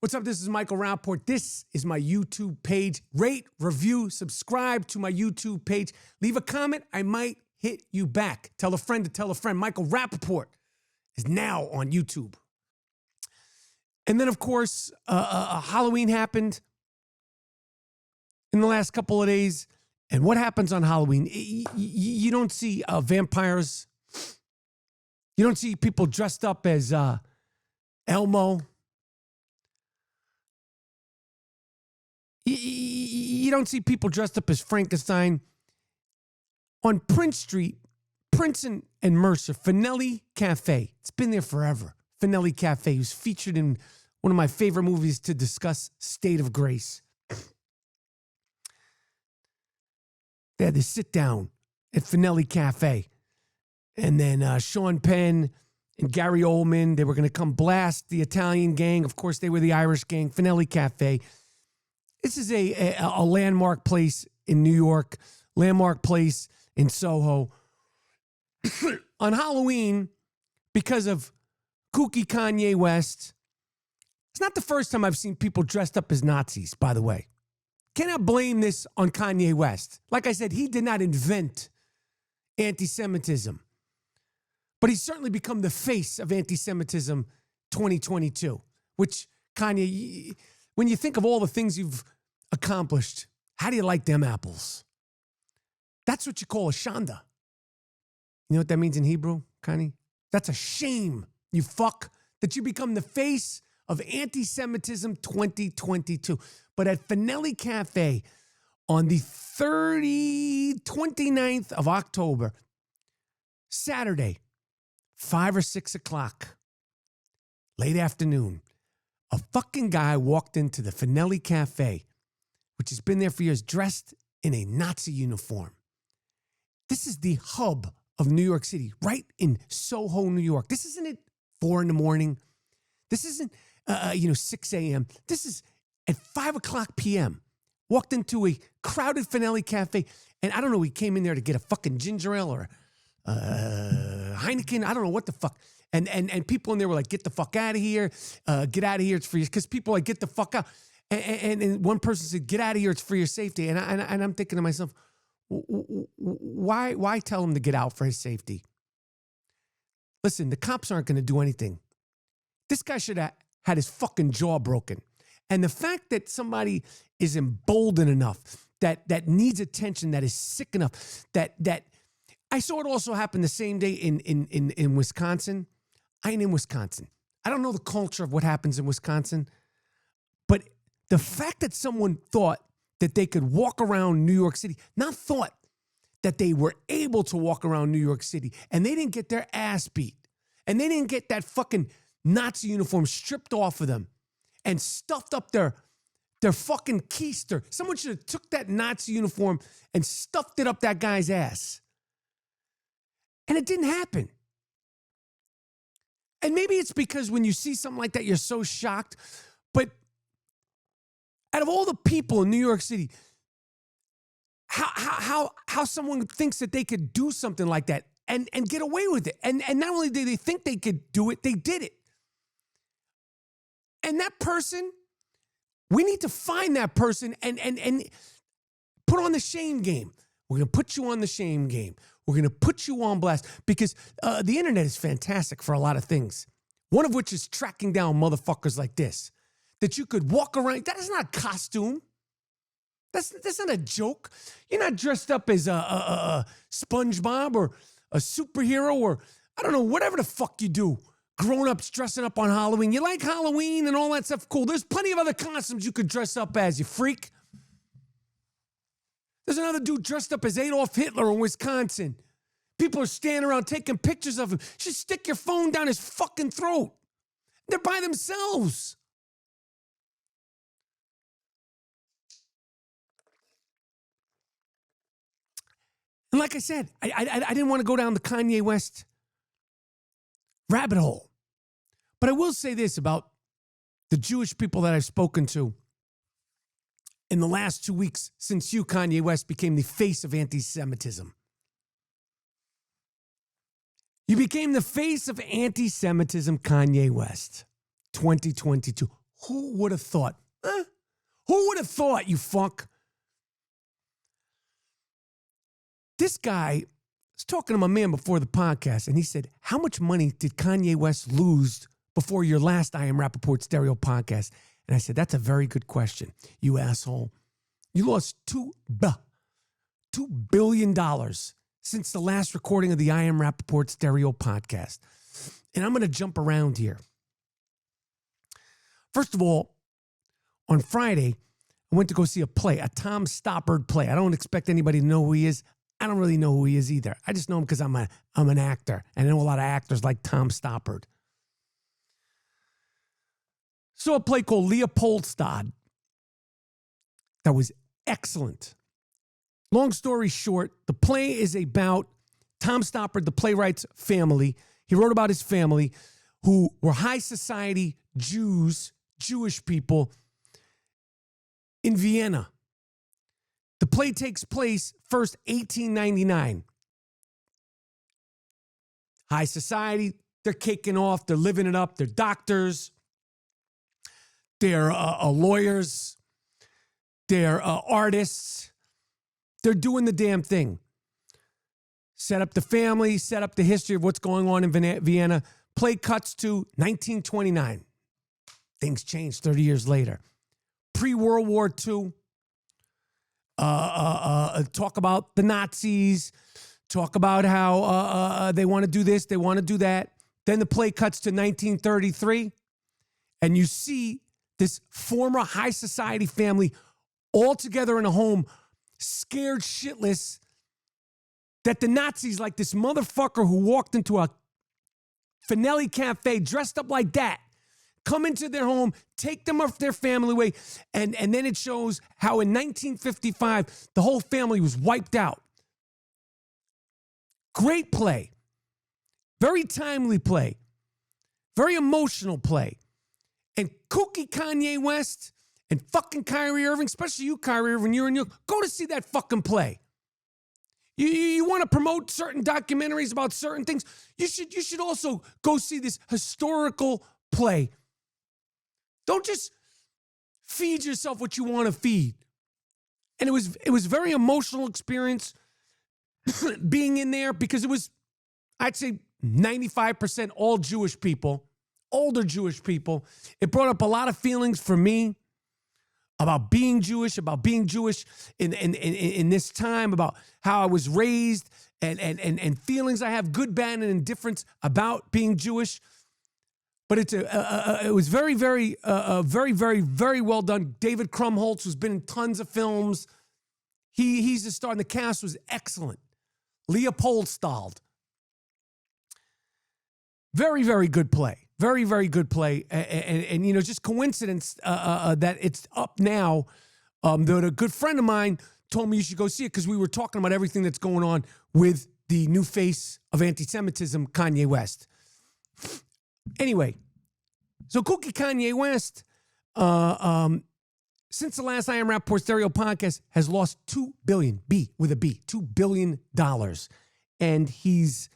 What's up? This is Michael Rapaport. This is my YouTube page. Rate, review, subscribe to my YouTube page. Leave a comment. I might hit you back. Tell a friend to tell a friend. Michael Rapaport is now on YouTube. And then, of course, Halloween happened in the last couple of days. And what happens on Halloween? You don't see vampires. You don't see people dressed up as Elmo. You don't see people dressed up as Frankenstein. On Prince Street, Prince and Mercer, Finelli Cafe. It's been there forever. Finelli Cafe was featured in one of my favorite movies to discuss, State of Grace. They had to sit down at Finelli Cafe. And then Sean Penn and Gary Oldman, they were going to come blast the Italian gang. Of course, they were the Irish gang, Finelli Cafe. This is a landmark place in New York, landmark place in Soho. On Halloween, because of kooky Kanye West, it's not the first time I've seen people dressed up as Nazis, by the way. Cannot blame this on Kanye West. Like I said, he did not invent anti-Semitism. But he's certainly become the face of anti-Semitism 2022, which Kanye, when you think of all the things you've accomplished, how do you like them apples? That's what you call a shanda. You know what that means in Hebrew, Kanye? That's a shame, you fuck, that you become the face of anti-Semitism 2022. But at Finelli Cafe on the 29th of October, Saturday, 5 or 6 o'clock, late afternoon, a fucking guy walked into the Finelli Cafe, which has been there for years, dressed in a Nazi uniform. This is the hub of New York City, right in Soho, New York. This isn't at 4 a.m. This isn't, 6 a.m. This is at 5 o'clock p.m. Walked into a crowded Finelli Cafe, and I don't know, he came in there to get a fucking ginger ale or Heineken. I don't know what the fuck. And people in there were like, get the fuck out of here. Get out of here. It's for you. Because people are like, get the fuck out. And one person said, get out of here. It's for your safety. And I'm thinking to myself, why tell him to get out for his safety? Listen, the cops aren't going to do anything. This guy should have had his fucking jaw broken. And the fact that somebody is emboldened enough, that needs attention, that is sick enough, that I saw it also happen the same day in Wisconsin. I ain't in Wisconsin. I don't know the culture of what happens in Wisconsin. But the fact that someone thought that they could walk around New York City, not thought that they were able to walk around New York City, and they didn't get their ass beat, and they didn't get that fucking Nazi uniform stripped off of them and stuffed up their fucking keister. Someone should have took that Nazi uniform and stuffed it up that guy's ass. And it didn't happen. And maybe it's because when you see something like that, you're so shocked. But out of all the people in New York City, how someone thinks that they could do something like that and get away with it. And not only did they think they could do it, they did it. And that person, we need to find that person and put on the shame game. We're going to put you on the shame game. We're going to put you on blast because the internet is fantastic for a lot of things. One of which is tracking down motherfuckers like this. That you could walk around. That is not a costume. That's not a joke. You're not dressed up as a SpongeBob or a superhero or, I don't know, whatever the fuck you do. Grown-ups dressing up on Halloween. You like Halloween and all that stuff? Cool. There's plenty of other costumes you could dress up as, you freak. There's another dude dressed up as Adolf Hitler in Wisconsin. People are standing around taking pictures of him. Just stick your phone down his fucking throat. They're by themselves. And like I said, I didn't want to go down the Kanye West rabbit hole. But I will say this about the Jewish people that I've spoken to in the last 2 weeks since you, Kanye West, became the face of anti-Semitism. You became the face of anti-Semitism, Kanye West, 2022. Who would have thought? Who would have thought, you fuck? This guy was talking to my man before the podcast, and he said, how much money did Kanye West lose before your last I Am Rapaport stereo podcast? And I said, that's a very good question, you asshole. You lost $2 billion since the last recording of the I Am Rapaport stereo podcast. And I'm going to jump around here. First of all, on Friday, I went to go see a play, a Tom Stoppard play. I don't expect anybody to know who he is. I don't really know who he is either. I just know him because I'm an actor. And I know a lot of actors like Tom Stoppard. Saw a play called Leopoldstadt that was excellent. Long story short, the play is about Tom Stoppard, the playwright's family. He wrote about his family who were high society Jews, Jewish people in Vienna. The play takes place first 1899. High society, they're kicking off, they're living it up, they're doctors, they're lawyers, they're artists, they're doing the damn thing. Set up the family, set up the history of what's going on in Vienna. Play cuts to 1929. Things changed 30 years later. Pre-World War II. Talk about the Nazis. Talk about how they want to do this, they want to do that. Then the play cuts to 1933. And you see this former high society family all together in a home, scared shitless that the Nazis, like this motherfucker who walked into a Finelli Cafe dressed up like that, come into their home, take them off their family away, and then it shows how in 1955, the whole family was wiped out. Great play. Very timely play. Very emotional play. And kooky Kanye West and fucking Kyrie Irving, especially you, Kyrie Irving, you're in New York, go to see that fucking play. You want to promote certain documentaries about certain things, you should also go see this historical play. Don't just feed yourself what you want to feed. And it was a very emotional experience being in there because it was, I'd say 95% all Jewish people, older Jewish people. It brought up a lot of feelings for me about being Jewish in this time, about how I was raised and feelings I have, good, bad, and indifference about being Jewish. But it was very, very, very well done. David Krumholtz, who's been in tons of films, he's the star, and the cast was excellent. Leopoldstadt. Very, very good play. Very, very good play. And you know, just coincidence that it's up now. That a good friend of mine told me you should go see it because we were talking about everything that's going on with the new face of anti-Semitism, Kanye West. Anyway, so kooky Kanye West, since the last I Am Rapaport stereo podcast, has lost $2 billion, $2 billion. And he's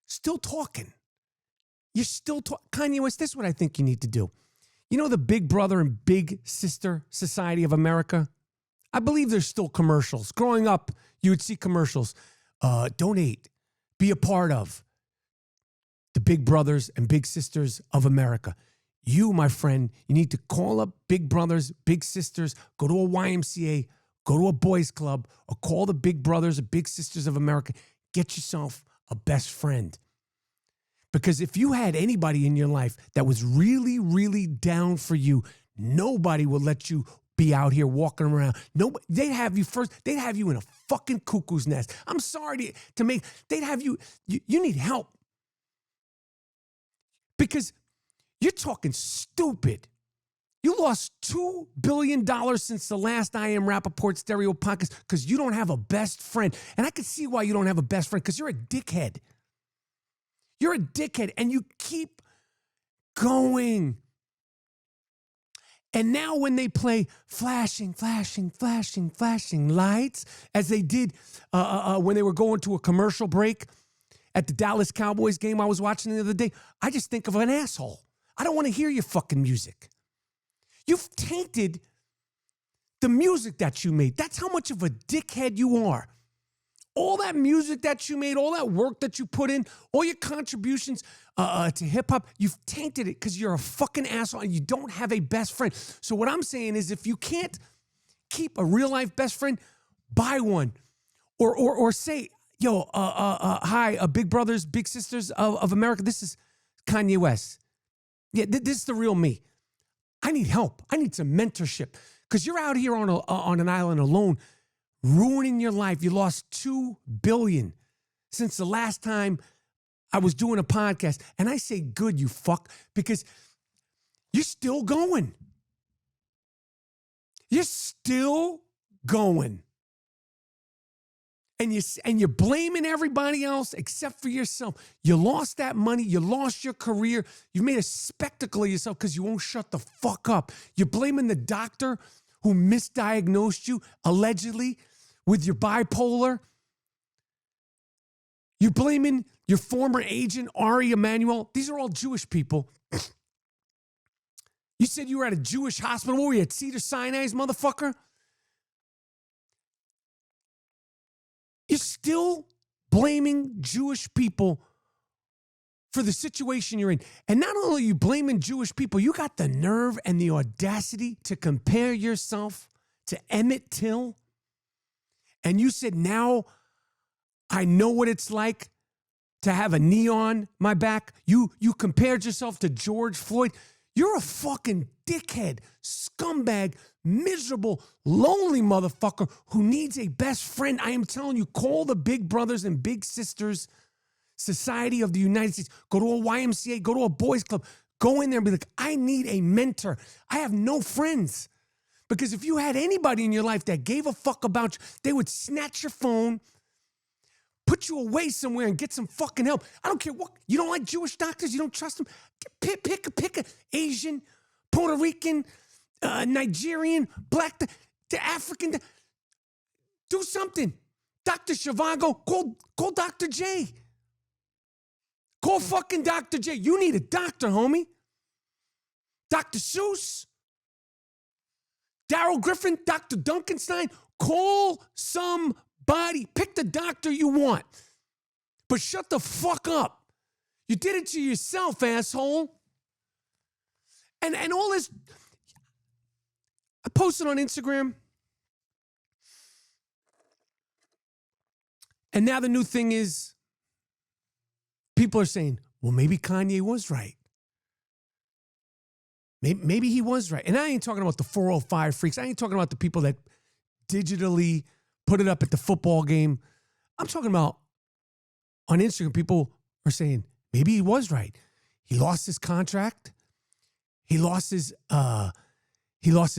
still talking. You're still talking. Kanye West, this is what I think you need to do. You know the Big Brother and Big Sister Society of America? I believe there's still commercials. Growing up, you would see commercials. Donate. Be a part of the Big Brothers and Big Sisters of America. You, my friend, you need to call up Big Brothers, Big Sisters, go to a YMCA, go to a boys club, or call the Big Brothers or Big Sisters of America. Get yourself a best friend. Because if you had anybody in your life that was really, really down for you, nobody would let you be out here walking around. Nobody, they'd have you first. They'd have you in a fucking cuckoo's nest. I'm sorry to make, they'd have you need help. Because you're talking stupid. You lost $2 billion since the last I Am Rapaport stereo podcast because you don't have a best friend. And I can see why you don't have a best friend, because you're a dickhead. You're a dickhead, and you keep going. And now when they play flashing lights, as they did when they were going to a commercial break at the Dallas Cowboys game I was watching the other day, I just think of an asshole. I don't want to hear your fucking music. You've tainted the music that you made. That's how much of a dickhead you are. All that music that you made, all that work that you put in, all your contributions to hip hop, you've tainted it because you're a fucking asshole and you don't have a best friend. So what I'm saying is, if you can't keep a real life best friend, buy one, or say, yo, hi, big brothers, big sisters of America. This is Kanye West. Yeah, this is the real me. I need help. I need some mentorship because you're out here on an island alone, ruining your life. You lost $2 billion since the last time I was doing a podcast. And I say, good, you fuck, because you're still going. You're still going. And you're blaming everybody else except for yourself. You lost that money. You lost your career. You made a spectacle of yourself because you won't shut the fuck up. You're blaming the doctor who misdiagnosed you, allegedly, with your bipolar. You're blaming your former agent, Ari Emanuel. These are all Jewish people. You said you were at a Jewish hospital. What were you, at Cedar Sinai's, motherfucker? You're still blaming Jewish people for the situation you're in. And not only are you blaming Jewish people, you got the nerve and the audacity to compare yourself to Emmett Till. And you said, now I know what it's like to have a knee on my back. You compared yourself to George Floyd. You're a fucking dickhead, scumbag, miserable, lonely motherfucker who needs a best friend. I am telling you, call the Big Brothers and Big Sisters Society of the United States. Go to a YMCA, go to a boys club. Go in there and be like, I need a mentor. I have no friends. Because if you had anybody in your life that gave a fuck about you, they would snatch your phone, put you away somewhere and get some fucking help. I don't care what. You don't like Jewish doctors? You don't trust them? Pick a Asian, Puerto Rican, Nigerian, black, the African. Do something. Dr. Zhivago, call Dr. J. Call fucking Dr. J. You need a doctor, homie. Dr. Seuss, Darryl Griffin, Dr. Duncanstein. Call somebody. Pick the doctor you want. But shut the fuck up. You did it to yourself, asshole. And all this, I posted on Instagram. And now the new thing is, people are saying, well, maybe Kanye was right. Maybe he was right. And I ain't talking about the 405 freaks. I ain't talking about the people that digitally put it up at the football game. I'm talking about on Instagram, people are saying, maybe he was right. He lost his contract. He lost his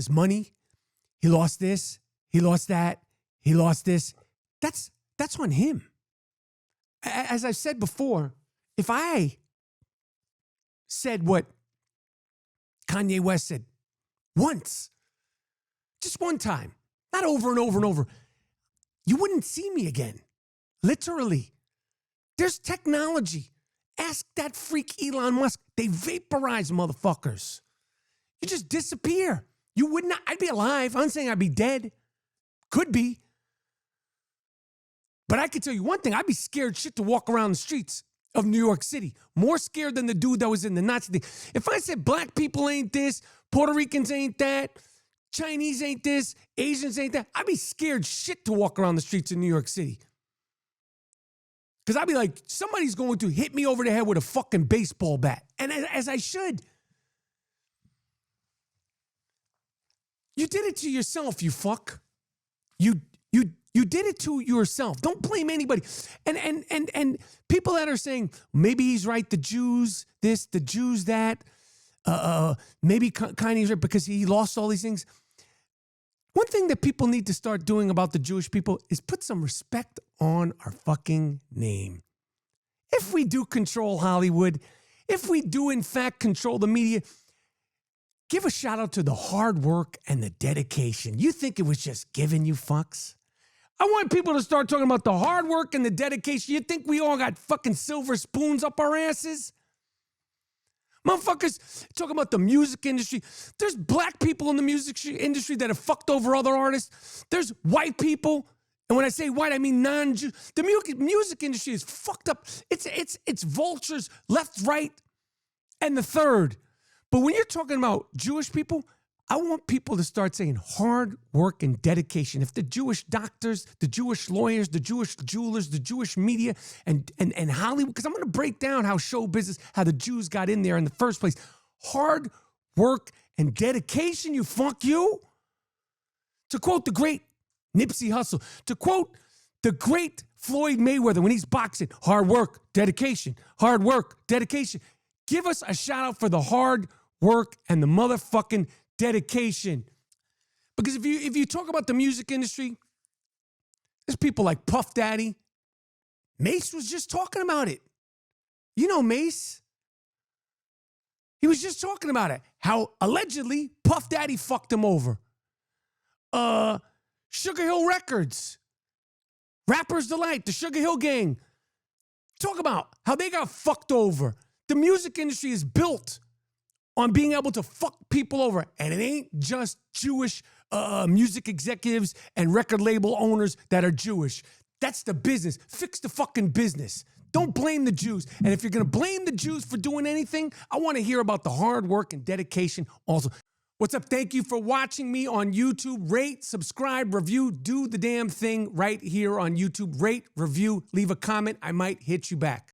money. He lost this. He lost that. He lost this. That's on him. As I've said before, if I said what Kanye West said once, just one time, not over and over and over, you wouldn't see me again. Literally. There's technology. Ask that freak Elon Musk. They vaporize motherfuckers. You just disappear. You would not. I'd be alive. I'm saying I'd be dead. Could be. But I can tell you one thing. I'd be scared shit to walk around the streets of New York City. More scared than the dude that was in the Nazi thing. If I said black people ain't this, Puerto Ricans ain't that, Chinese ain't this, Asians ain't that, I'd be scared shit to walk around the streets of New York City. Because I'd be like, somebody's going to hit me over the head with a fucking baseball bat. And as I should. You did it to yourself, you fuck. You did it to yourself. Don't blame anybody. And people that are saying, maybe he's right, the Jews this, the Jews that, maybe Kanye's right because he lost all these things. One thing that people need to start doing about the Jewish people is put some respect on our fucking name. If we do control Hollywood, if we do in fact control the media, give a shout out to the hard work and the dedication. You think it was just giving, you fucks? I want people to start talking about the hard work and the dedication. You think we all got fucking silver spoons up our asses? Motherfuckers talking about the music industry. There's black people in the music industry that have fucked over other artists. There's white people. And when I say white, I mean non-Jew. The music industry is fucked up. It's vultures left, right, and the third. But when you're talking about Jewish people, I want people to start saying hard work and dedication. If the Jewish doctors, the Jewish lawyers, the Jewish jewelers, the Jewish media, and Hollywood, because I'm going to break down how show business, how the Jews got in there in the first place. Hard work and dedication, you fuck you. To quote the great Nipsey Hussle, to quote the great Floyd Mayweather when he's boxing, hard work, dedication, hard work, dedication. Give us a shout out for the hard work and the motherfucking dedication. Because if you talk about the music industry, there's people like Puff Daddy. Mace was just talking about it. You know Mace. He was just talking about it. How allegedly Puff Daddy fucked him over. Sugar Hill Records. Rapper's Delight, the Sugar Hill Gang. Talk about how they got fucked over. The music industry is built on being able to fuck people over. And it ain't just Jewish music executives and record label owners that are Jewish. That's the business. Fix the fucking business. Don't blame the Jews. And if you're going to blame the Jews for doing anything, I want to hear about the hard work and dedication also. What's up? Thank you for watching me on YouTube. Rate, subscribe, review, do the damn thing right here on YouTube. Rate, review, leave a comment. I might hit you back.